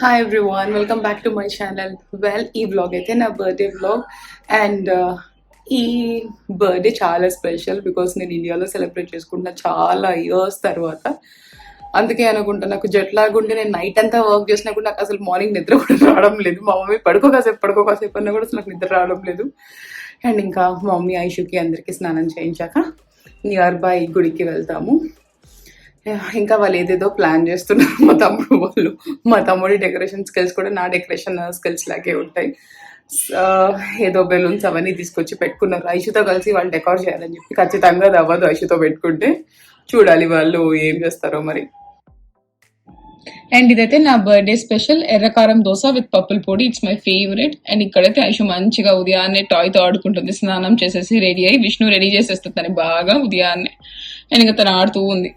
Hi everyone, welcome back to my channel. Well, ఈ vlog అయితే నా బర్త్డే vlog అండ్ ఈ బర్త్డే చాలా స్పెషల్ బికాస్ నేను ఇండియాలో సెలబ్రేట్ చేసుకుంటున్నా చాలా ఇయర్స్ తర్వాత. అందుకే అనుకుంటా నాకు జెట్ లాగ్ ఉంటే నేను నైట్ అంతా వర్క్ చేసినా కూడా నాకు అసలు మార్నింగ్ నిద్ర కూడా రావడం లేదు. మా మమ్మీ పడుకోకాసేపు అన్నా కూడా అసలు నాకు నిద్ర రావడం లేదు. అండ్ ఇంకా మా మమ్మీ ఐషుకి అందరికీ స్నానం చేయించాక నియర్ బై గుడికి వెళ్తాము. ఇంకా వాళ్ళు ఏదేదో ప్లాన్ చేస్తున్నారు మా తమ్ముడి డెకరేషన్ స్కిల్స్ కూడా నా డెకరేషన్ స్కిల్స్ లాగే ఉంటాయి. ఏదో బెలూన్స్ అవన్నీ తీసుకొచ్చి పెట్టుకున్నారు. ఐషుతో కలిసి వాళ్ళు డెకార్ చేయాలని చెప్పి. ఖచ్చితంగా అది అవ్వదు ఐషుతో పెట్టుకుంటే. చూడాలి వాళ్ళు ఏం చేస్తారో మరి. అండ్ ఇదైతే నా బర్త్డే స్పెషల్ ఎర్రకారం దోశ విత్ పప్పుల పొడి. It's my favourite. అండ్ ఇక్కడైతే ఐషు మంచిగా ఉదయాన్నే టాయ్తో ఆడుకుంటుంది. స్నానం చేసేసి రెడీ అయ్యి విష్ణు రెడీ చేసేస్తుంది బాగా ఉదయాన్నే. అండ్ ఇంకా తను ఆడుతూ ఉంది.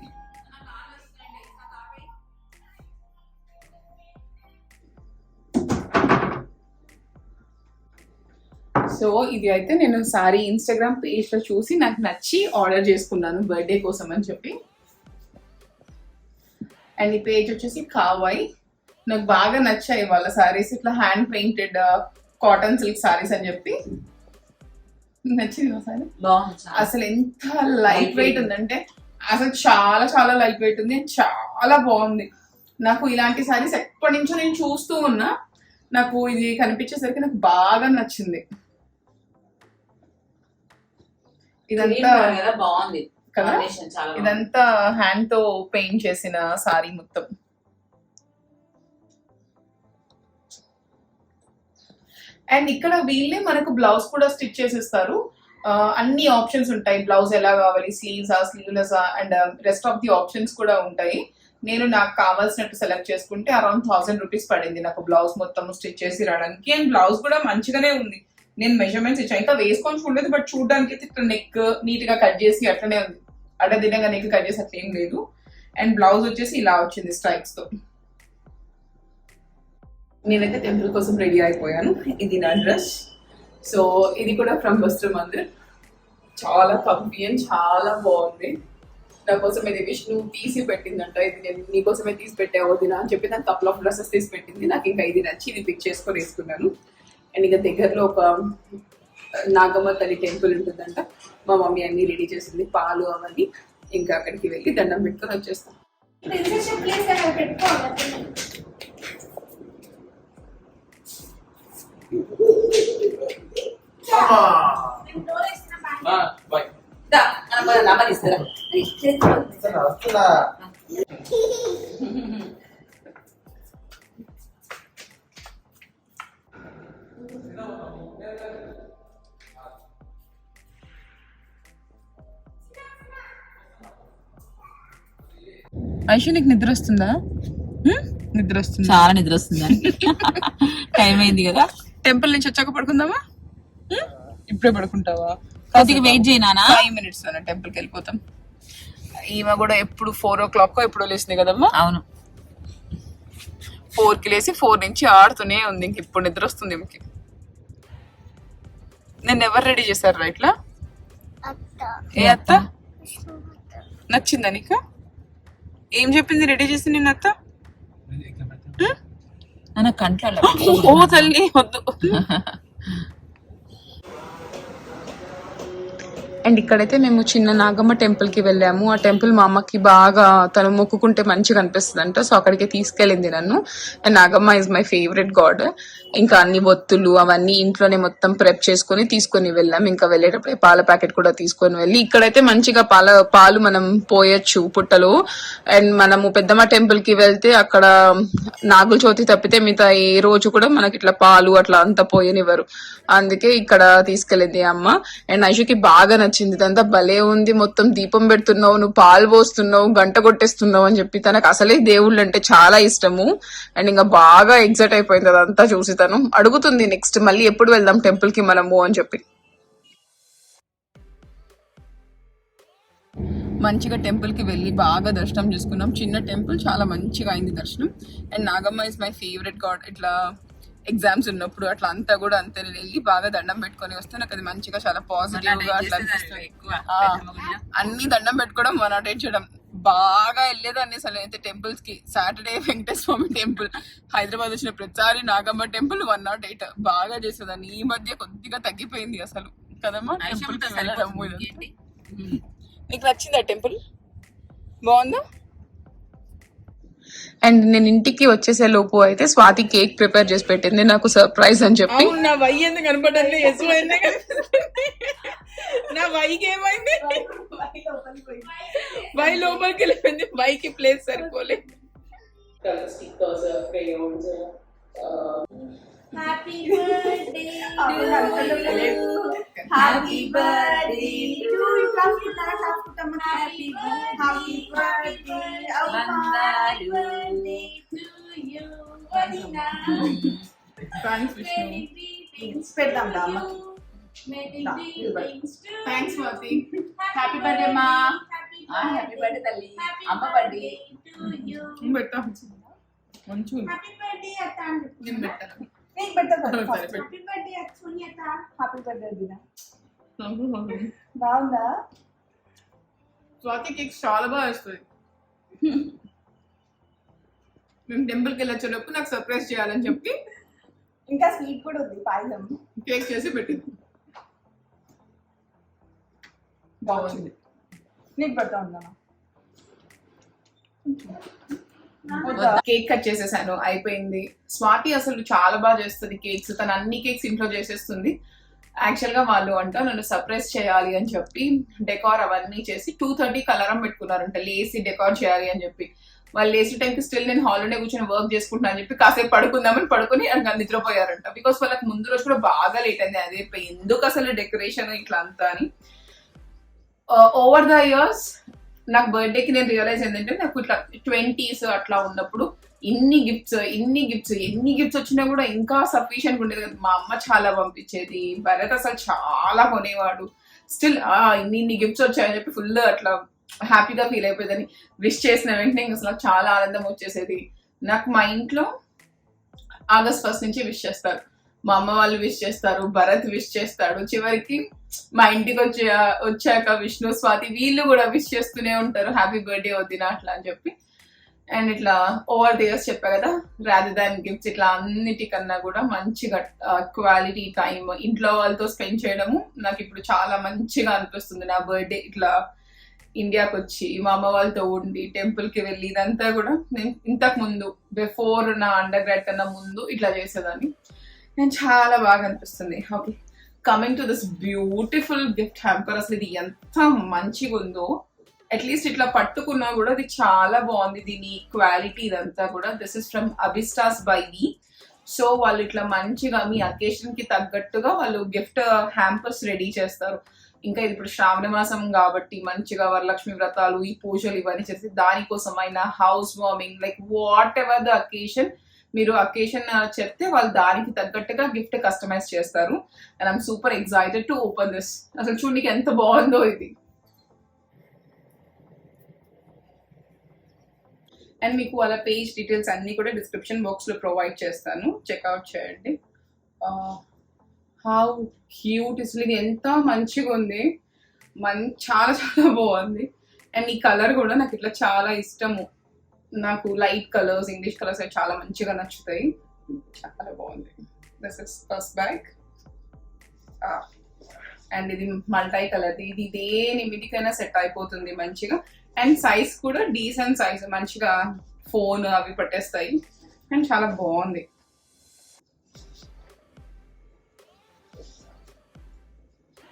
సో ఇది అయితే నేను సారీ ఇన్స్టాగ్రామ్ పేజ్లో చూసి నాకు నచ్చి ఆర్డర్ చేసుకున్నాను బర్త్డే కోసం అని చెప్పి. అండ్ ఈ పేజ్ వచ్చేసి కావాయ్. నాకు బాగా నచ్చాయి వాళ్ళ సారీస్, ఇట్లా hand painted cotton silk saris అని చెప్పి. నచ్చింది సారీ. అసలు ఎంత లైట్ వెయిట్ ఉందంటే అసలు చాలా చాలా లైట్ వెయిట్ ఉంది. చాలా బాగుంది. నాకు ఇలాంటి సారీస్ ఎప్పటి నుంచో నేను చూస్తూ ఉన్నా. నాకు ఇది కనిపించేసరికి నాకు బాగా నచ్చింది. ఇదంతా బాగుంది కదా, ఇదంతా హ్యాండ్ తో పెయింట్ చేసిన సారీ మొత్తం. అండ్ ఇక్కడ వీళ్ళే మనకు బ్లౌజ్ కూడా స్టిచ్ చేసిస్తారు. అన్ని ఆప్షన్స్ ఉంటాయి. బ్లౌజ్ ఎలా కావాలి, sleeves sleeveless and rest of the options కూడా ఉంటాయి. నేను నాకు కావాల్సినట్టు సెలెక్ట్ చేసుకుంటే అరౌండ్ 1000 రూపీస్ పడింది నాకు బ్లౌజ్ మొత్తం స్టిచ్ చేసి రావడానికి. అండ్ బ్లౌజ్ కూడా మంచిగానే ఉంది. నేను మెజర్మెంట్స్ ఇచ్చాను, ఇంకా వేసుకొని చూడలేదు, బట్ చూడడానికి అయితే ఇట్లా నెక్ నీట్ గా కట్ చేసి అట్లనే ఉంది. అడ్డదిడ్డంగా నెక్ కట్ చేసి అట్లా ఏం లేదు. అండ్ బ్లౌజ్ వచ్చేసి ఇలా వచ్చింది స్ట్రైక్స్ తో. నేనైతే టెంపుల్ కోసం రెడీ అయిపోయాను. ఇది నా డ్రెస్. సో ఇది కూడా ఫ్రమ్ వస్త్ర మందిర్. చాలా కంఫీ అండ్ చాలా బాగుంది. నా కోసం ఇది విష్ణు తీసి పెట్టిందంట. ఇది నేను నీకోసమే తీసి పెట్టావు వదినా అని చెప్పి నాకు కపుల్ ఆఫ్ డ్రెస్సెస్ తీసి పెట్టింది. నాకు ఇంకా ఇది నచ్చి ఇది పిక్ చేసుకొని వేసుకున్నాను. అండ్ ఇంకా దగ్గరలో ఒక నాగమ్మ తల్లి టెంపుల్ ఉంటుందంట. మా మమ్మీ అన్ని రెడీ చేసింది, పాలు అవన్నీ. ఇంకా అక్కడికి వెళ్ళి దండం పెట్టుకొని వచ్చేస్తాం. ఐషు నీకు నిద్ర వస్తుందా? నిద్ర వస్తుంది, చాలా నిద్ర వస్తుంది. టైం అయింది కదా. టెంపుల్ నుంచి వచ్చాక పడుకుందామా? ఇప్పుడే పడుకుంటావా? కొద్దిగా వెయిట్ చేయనా? 5 minutes లోనే టెంపుల్కి వెళ్ళిపోతాం. ఈమె కూడా ఎప్పుడు 4 o'clock ఎప్పుడో లేసింది కదమ్మా. అవును, 4కి లేసి 4 నుంచి ఆడుతూనే ఉంది. ఇంక ఇప్పుడు నిద్ర వస్తుంది ఈమెకి. నేను ఎవరు రెడీ చేశారు ఇట్లా? ఏ అత్త? నచ్చిందా నీకు? ఏం చెప్పింది రెడీ చేసి నిన్న అత్త? కంట్లో ఓ తల్లి వద్దు. అండ్ ఇక్కడైతే మేము చిన్న నాగమ్మ టెంపుల్ కి వెళ్ళాము. ఆ టెంపుల్ మా అమ్మకి బాగా తను మొక్కుకుంటే మంచిగా అనిపిస్తుంది అంట. సో అక్కడికి తీసుకెళ్ళింది నన్ను. And Nagamma is my favourite God. ఇంకా అన్ని ఒత్తులు అవన్నీ ఇంట్లోనే మొత్తం ప్రెప్ చేసుకుని తీసుకొని వెళ్ళాం. ఇంకా వెళ్ళేటప్పుడే పాల ప్యాకెట్ కూడా తీసుకొని వెళ్ళి, ఇక్కడైతే మంచిగా పాలు మనం పోయొచ్చు పుట్టలో. అండ్ మనము పెద్దమ్మ టెంపుల్ కి వెళ్తే అక్కడ నాగుల చవితి తప్పితే మిగతా ఏ రోజు కూడా మనకి ఇట్లా పాలు అట్లా అంతా పోయనివ్వరు. అందుకే ఇక్కడ తీసుకెళ్ళింది అమ్మ. అండ్ ఐషుకి బాగా నచ్చింది. ఇదంతా భలే ఉంది, మొత్తం దీపం పెడుతున్నావు, నువ్వు పాలు పోస్తున్నావు, గంట కొట్టేస్తున్నావు అని చెప్పి. తనకు అసలే దేవుళ్ళు అంటే చాలా ఇష్టము. అండ్ ఇంకా బాగా ఎగ్జైట్ అయిపోయింది అదంతా చూసి. తను అడుగుతుంది నెక్స్ట్ మళ్ళీ ఎప్పుడు వెళ్దాం టెంపుల్ కి మనము అని చెప్పి. మంచిగా టెంపుల్ కి వెళ్ళి బాగా దర్శనం చేసుకున్నాం. చిన్న టెంపుల్, చాలా మంచిగా అయింది దర్శనం. And Nagamma is my favourite God. ఇట్లా ఎగ్జామ్స్ ఉన్నప్పుడు అట్లా అంతా కూడా అంతే నేను వెళ్ళి బాగా దండం పెట్టుకొని వస్తే నాకు అది మంచిగా చాలా పాజిటివ్ గా అట్లా అనిపిస్తుంది. అన్ని దండం పెట్టుకోవడం 108 చేయడం బాగా వెళ్ళేదాన్ని అసలు అయితే టెంపుల్స్ కి. సాటర్డే వెంకటేశ్వర స్వామి టెంపుల్, హైదరాబాద్ వచ్చిన ప్రతిసారి నాగమ్మ టెంపుల్ 108 బాగా చేసేదాన్ని. ఈ మధ్య కొద్దిగా తగ్గిపోయింది అసలు కదమ్మా టెంపుల్ కి వెళ్ళడం. నీకు నచ్చిందా టెంపుల్? బాగుందా? అండ్ నేను ఇంటికి వచ్చేసే లోపు అయితే స్వాతి కేక్ ప్రిపేర్ చేసి పెట్టింది నాకు సర్ప్రైజ్ అని చెప్పి. నా వై ఎందుకు కనపడాలి? నా వైకి ఏమైంది? వై లోపలికి వెళ్ళిపోయింది. వైకి ప్లేస్ సరిపోలేదు. Stickers, crayons. Happy birthday happy birthday to you. Happy birthday వదినా. పెడదాం దామా. థ్యాంక్స్ స్వాతి. హ్యాపీ బర్త్డే మా. హ్యాపీ బర్త్డే తల్లి. అమ్మ బర్త్డే పెట్టా మంచిగా. హ్యాపీ బర్త్డే అత్త. నేను పెట్టాను. నేను పెట్టాను. హ్యాపీ బర్త్డే అచ్చుని అత్త. Happy birthday Dina. బాగుందా? స్వాతి కేక్స్ చాలా బాగా వస్తుంది. మేము టెంపుల్కి వెళ్ళొచ్చేటప్పుడు నాకు సర్ప్రైజ్ చేయాలని చెప్పి ఇంకా స్వీట్ కూడా ఉంది, పాయసం కేక్ చేసి పెట్టింది. బాగుంది. నీకు పెడతా ఉందా? కేక్ కట్ చేసేసాను, అయిపోయింది. స్వాతి అసలు చాలా బాగా చేస్తుంది కేక్స్. తను అన్ని కేక్స్ ఇంట్లో చేసేస్తుంది. యాక్చువల్ గా వాళ్ళు అంట నన్ను సర్ప్రైజ్ చేయాలి అని చెప్పి డెకార్ అవన్నీ చేసి 2:30 అలారం పెట్టుకున్నారంట లేసి డెకార్ చేయాలి అని చెప్పి. వాళ్ళు లేచి టైంకి స్టిల్ నేను హాలిడే కూర్చొని వర్క్ చేసుకుంటున్నా అని చెప్పి కాసేపు పడుకుందామని పడుకొని నిద్రపోయారంట. బికాస్ వాళ్ళకి ముందు రోజు కూడా బాగా లేట్ అయింది. అదే ఎందుకు అసలు డెకరేషన్ ఇట్లా అంతా అని. ఓవర్ ద ఇయర్స్ నాకు బర్త్డేకి నేను రియలైజ్ ఏంటంటే నాకు ఇట్లా 20s అట్లా ఉన్నప్పుడు ఎన్ని గిఫ్ట్స్ వచ్చినా కూడా ఇంకా సఫిషియెంట్ ఉండేది కదా. మా అమ్మ చాలా పంపించేది, భరత్ అసలు చాలా కొనేవాడు. స్టిల్ ఇన్ని గిఫ్ట్స్ వచ్చాయని చెప్పి ఫుల్ అట్లా హ్యాపీగా ఫీల్ అయిపోయేదని. విష్ చేసిన వెంటనే అసలు చాలా ఆనందం వచ్చేసేది. నాకు మా ఇంట్లో August 1 నుంచి విష్ చేస్తారు. మా అమ్మ వాళ్ళు విష్ చేస్తారు, భరత్ విష్ చేస్తాడు. చివరికి మా ఇంటికి వచ్చాక విష్ణు, స్వాతి వీళ్ళు కూడా విష్ చేస్తూనే ఉంటారు, హ్యాపీ బర్త్డే వదినా అట్లా అని చెప్పి. అండ్ ఇట్లా ఓవర్ ది ఇయర్స్ చెప్పా కదా, రాదర్ దాన్ గిఫ్ట్స్ ఇట్లా అన్నిటికన్నా కూడా మంచిగా క్వాలిటీ టైం ఇంట్లో వాళ్ళతో స్పెండ్ చేయడము నాకు ఇప్పుడు చాలా మంచిగా అనిపిస్తుంది. నా బర్త్డే ఇట్లా ఇండియాకి వచ్చి మా అమ్మ వాళ్ళతో ఉండి టెంపుల్ కి వెళ్ళి ఇదంతా కూడా నేను ఇంతకు ముందు బిఫోర్ నా అండర్ గ్రాడ్ కన్నా ముందు ఇట్లా చేసేదాన్ని. నేను చాలా బాగా అనిపిస్తుంది. Okay, coming to this beautiful gift hamper. అసలు ఇది ఎంత మంచిగా ఉందో. అట్లీస్ట్ ఇట్లా పట్టుకున్నా కూడా ఇది చాలా బాగుంది. దీని క్వాలిటీ ఇదంతా కూడా. దిస్ ఇస్ ఫ్రమ్ అబిస్టాస్ బై వి. సో వాళ్ళు ఇట్లా మంచిగా మీ అకేషన్ కి తగ్గట్టుగా వాళ్ళు గిఫ్ట్ హ్యాంపర్స్ రెడీ చేస్తారు. ఇంకా ఇది ఇప్పుడు శ్రావణ మాసం కాబట్టి మంచిగా వరలక్ష్మి వ్రతాలు, ఈ పూజలు ఇవన్నీ చేసి దానికోసమైనా house warming like whatever the occasion, మీరు అకేషన్ చెప్తే వాళ్ళు దానికి తగ్గట్టుగా గిఫ్ట్ కస్టమైజ్ చేస్తారు. And I'm super excited to open this. అసలు చూడడానికి ఎంత బాగుందో ఇది. అండ్ మీకు వాళ్ళ పేజ్ డీటెయిల్స్ అన్ని కూడా డిస్క్రిప్షన్ బాక్స్ లో ప్రొవైడ్ చేస్తాను, చెక్అవుట్ చేయండి. హౌ క్యూట్, అసలు ఇది ఎంత మంచిగా ఉంది. చాలా చాలా బాగుంది. అండ్ ఈ కలర్ కూడా నాకు ఇట్లా చాలా ఇష్టము. నాకు లైట్ కలర్స్, ఇంగ్లీష్ కలర్స్ అవి చాలా మంచిగా నచ్చుతాయి. చాలా బాగుంది. This is first bag. And ఇది మల్టీ కలర్. ఇది దేని మీదికైనా సెట్ అయిపోతుంది మంచిగా. అండ్ సైజ్ కూడా డీసెంట్ సైజ్, మంచిగా ఫోన్ అవి పట్టేస్తాయి. అండ్ చాలా బాగుంది.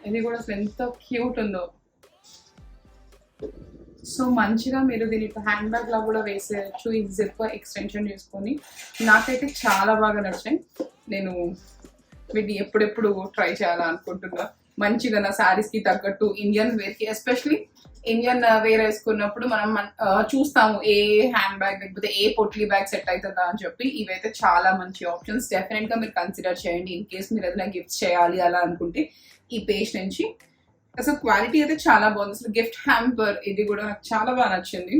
ఇది కూడా అసలు ఎంత క్యూట్ ఉందో. సో మంచిగా మీరు దీని హ్యాండ్ బ్యాగ్ లా కూడా వేసేయచ్చు, ఈ జిప్ ఎక్స్టెన్షన్ చేసుకొని. నాకైతే చాలా బాగా నచ్చాయి. నేను వీటిని ఎప్పుడెప్పుడు ట్రై చేయాలనుకుంటున్నా. మంచిగా నా శారీస్ కి తగ్గట్టు ఇండియన్ వేర్ కి, ఎస్పెషలీ ఇండియన్ వేర్ వేసుకున్నప్పుడు మనం చూస్తాము ఏ హ్యాండ్ బ్యాగ్ లేకపోతే ఏ పొట్లీ బ్యాగ్ సెట్ అవుతుందా అని చెప్పి. ఇవైతే చాలా మంచి ఆప్షన్స్. డెఫినెట్ గా మీరు కన్సిడర్ చేయండి ఇన్ కేస్ మీరు ఏదైనా గిఫ్ట్స్ చేయాలి అలా అనుకుంటే ఈ పేజ్ నుంచి. అసలు క్వాలిటీ అయితే చాలా బాగుంది. అసలు గిఫ్ట్ హ్యాంపర్ ఇది కూడా నాకు చాలా బాగా నచ్చింది.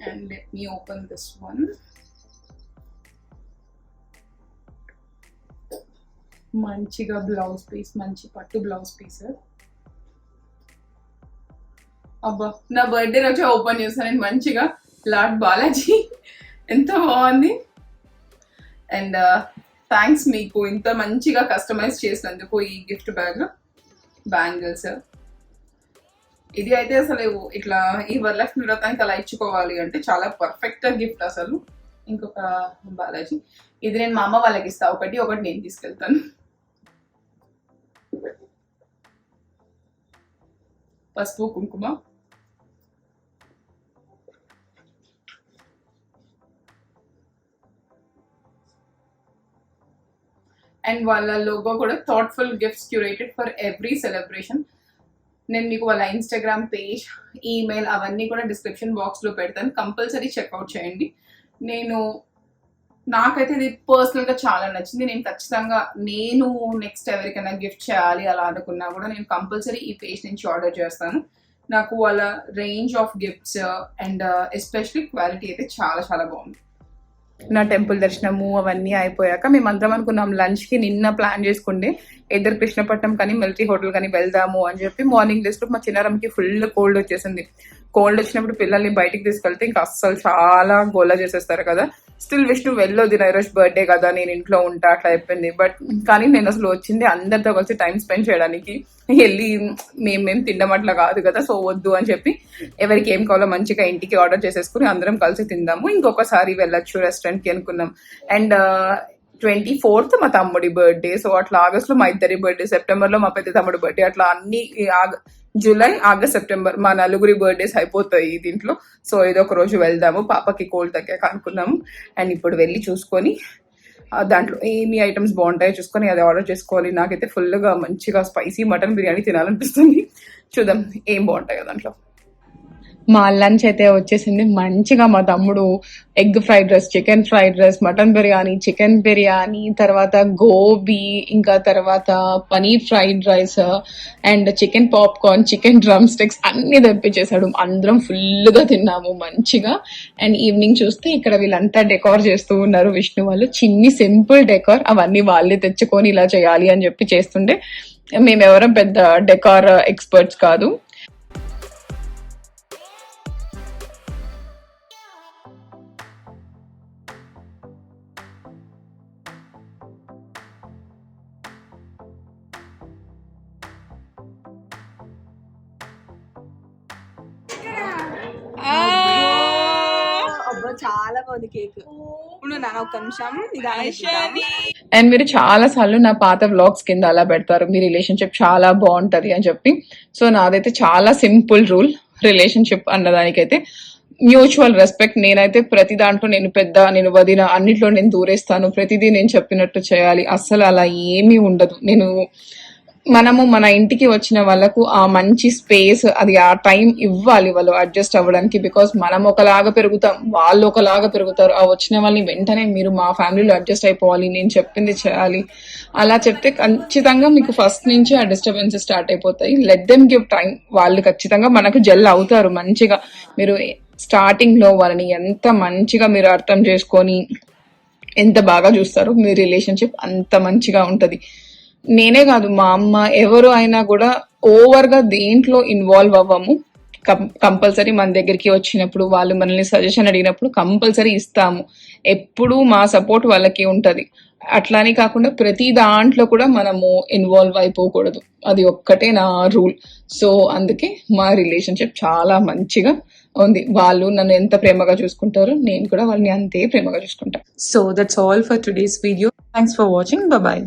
And let me open this one. మంచిగా బ్లౌజ్ పీస్, మంచి పట్టు బ్లౌజ్ పీస్. అబ్బా నా బర్త్డే రోజు ఓపెన్ చేస్తాను నేను మంచిగా. లార్డ్ బాలాజీ ఎంత బాగుంది. అండ్ థ్యాంక్స్ మీకు ఇంత మంచిగా కస్టమైజ్ చేసినందుకు ఈ గిఫ్ట్ బ్యాగ్. బ్యాంగిల్స్ ఇది అయితే అసలు ఇట్లా ఈ వరలక్ష్మి వ్రతానికి అలా ఇచ్చుకోవాలి అంటే చాలా పర్ఫెక్ట్ గిఫ్ట్ అసలు. ఇంకొక బాలాజీ ఇది నేను మా అమ్మ వాళ్ళకి ఇస్తా, ఒకటి నేను తీసుకెళ్తాను. పసుపు కుంకుమ. అండ్ వాళ్ళ లోగో కూడా thoughtful gifts curated for every celebration. నేను మీకు వాళ్ళ ఇన్స్టాగ్రామ్ పేజ్, ఈమెయిల్ అవన్నీ కూడా డిస్క్రిప్షన్ బాక్స్లో పెడతాను, కంపల్సరీ చెక్అవుట్ చేయండి. నాకైతే ఇది పర్సనల్గా చాలా నచ్చింది. నేను ఖచ్చితంగా నెక్స్ట్ ఎవరికైనా గిఫ్ట్ చేయాలి అలా అనుకున్నా కూడా నేను కంపల్సరీ ఈ పేజ్ నుంచి ఆర్డర్ చేస్తాను. నాకు వాళ్ళ range of gifts and especially quality అయితే చాలా చాలా బాగుంది. నా టెంపుల్ దర్శనము అవన్నీ అయిపోయాక మేమందరం అనుకున్నాం లంచ్కి నిన్న ప్లాన్ చేసుకుంటే ఇద్దరు కృష్ణపట్నం కానీ మిలిటరీ హోటల్ కానీ వెళ్దాము అని చెప్పి. మార్నింగ్ డేస్లో మా చిన్నారంకి ఫుల్ కోల్డ్ వచ్చేసింది. కోల్డ్ వచ్చినప్పుడు పిల్లల్ని బయటికి తీసుకెళ్తే ఇంకా అస్సలు చాలా గోలా చేసేస్తారు కదా. స్టిల్ విష్ణు వెళ్ళొద్దు, ఈరోజు బర్త్డే కదా నేను ఇంట్లో ఉంటా అట్లా అయిపోయింది. బట్ కానీ నేను అసలు వచ్చింది అందరితో కలిసి టైం స్పెండ్ చేయడానికి, వెళ్ళి మేము తినడం అట్లా కాదు కదా. సో వద్దు అని చెప్పి ఎవరికి ఏం కావాలో మంచిగా ఇంటికి ఆర్డర్ చేసేసుకుని అందరం కలిసి తిందాము, ఇంకొకసారి వెళ్ళొచ్చు రెస్టారెంట్కి అనుకున్నాం. అండ్ 24th మా తమ్ముడి బర్త్డే. సో అట్లా ఆగస్ట్లో మా ఇద్దరి బర్త్డే, సెప్టెంబర్లో మా పెద్ద తమ్ముడి బర్త్డే, అట్లా అన్ని జూలై, ఆగస్ట్, సెప్టెంబర్ మా నలుగురి బర్త్డేస్ అయిపోతాయి దీంట్లో. సో ఏదో ఒక రోజు వెళ్దాము, పాపకి కోల్డ్ తగ్గాక అనుకున్నాము. అండ్ ఇప్పుడు వెళ్ళి చూసుకొని దాంట్లో ఏమి ఐటమ్స్ బాగుంటాయో చూసుకొని అది ఆర్డర్ చేసుకోవాలి. నాకైతే ఫుల్గా మంచిగా స్పైసీ మటన్ బిర్యానీ తినాలనిపిస్తుంది. చూద్దాం ఏం బాగుంటాయో దాంట్లో. మా లంచ్ అయితే వచ్చేసింది. మంచిగా మా తమ్ముడు egg fried rice, chicken fried rice, mutton biryani, chicken biryani, తర్వాత గోబీ, ఇంకా తర్వాత paneer fried rice and chicken popcorn, chicken drum sticks అన్ని తెప్పించేశాడు. అందరం ఫుల్గా తిన్నాము మంచిగా. అండ్ ఈవినింగ్ చూస్తే ఇక్కడ వీళ్ళంతా డెకార్ చేస్తూ ఉన్నారు. విష్ణు వాళ్ళు చిన్ని సింపుల్ డెకార్ అవన్నీ వాళ్ళే తెచ్చుకొని ఇలా చేయాలి అని చెప్పి చేస్తుండే. మేమెవరం పెద్ద డెకార్ ఎక్స్పర్ట్స్ కాదు. చాలా బాగుంది కేక్. ఒక నిమిషం. అండ్ మీరు చాలా సార్లు నా పాత వ్లాగ్స్ కింద అలా పెడతారు మీ రిలేషన్షిప్ చాలా బాగుంటది అని చెప్పి. సో నాదైతే చాలా సింపుల్ రూల్ రిలేషన్షిప్ అన్నదానికైతే మ్యూచువల్ రెస్పెక్ట్. నేనైతే ప్రతి దాంట్లో నేను వదిన అన్నిట్లో నేను దూరేస్తాను, ప్రతిదీ నేను చెప్పినట్టు చేయాలి. అస్సలు అలా ఏమీ ఉండదు. మనము మన ఇంటికి వచ్చిన వాళ్ళకు ఆ మంచి స్పేస్, అది ఆ టైం ఇవ్వాలి వాళ్ళు అడ్జస్ట్ అవ్వడానికి. బికాస్ మనం ఒకలాగా పెరుగుతాం, వాళ్ళు ఒకలాగా పెరుగుతారు. ఆ వచ్చిన వాళ్ళని వెంటనే మీరు మా ఫ్యామిలీలో అడ్జస్ట్ అయిపోవాలి, నేను చెప్పింది చేయాలి అలా చెప్తే ఖచ్చితంగా మీకు ఫస్ట్ నుంచి ఆ డిస్టర్బెన్సెస్ స్టార్ట్ అయిపోతాయి. Let them give time. వాళ్ళు ఖచ్చితంగా మనకు జెల్ అవుతారు మంచిగా. మీరు స్టార్టింగ్ లో వాళ్ళని ఎంత మంచిగా మీరు అర్థం చేసుకొని ఎంత బాగా చూస్తారో మీ రిలేషన్షిప్ అంత మంచిగా ఉంటది. నేనే కాదు, మా అమ్మ ఎవరు అయినా కూడా ఓవర్ గా దేంట్లో ఇన్వాల్వ్ అవ్వము. కంపల్సరీ మన దగ్గరికి వచ్చినప్పుడు వాళ్ళు మనల్ని సజెషన్ అడిగినప్పుడు కంపల్సరీ ఇస్తాము. ఎప్పుడు మా సపోర్ట్ వాళ్ళకి ఉంటది. అట్లానే కాకుండా ప్రతి దాంట్లో కూడా మనము ఇన్వాల్వ్ అయిపోకూడదు, అది ఒక్కటే నా రూల్. సో అందుకే మా రిలేషన్షిప్ చాలా మంచిగా ఉంది. వాళ్ళు నన్ను ఎంత ప్రేమగా చూసుకుంటారో నేను కూడా వాళ్ళని అంతే ప్రేమగా చూసుకుంటా. So that's all for today's video. Thanks for watching. Bye.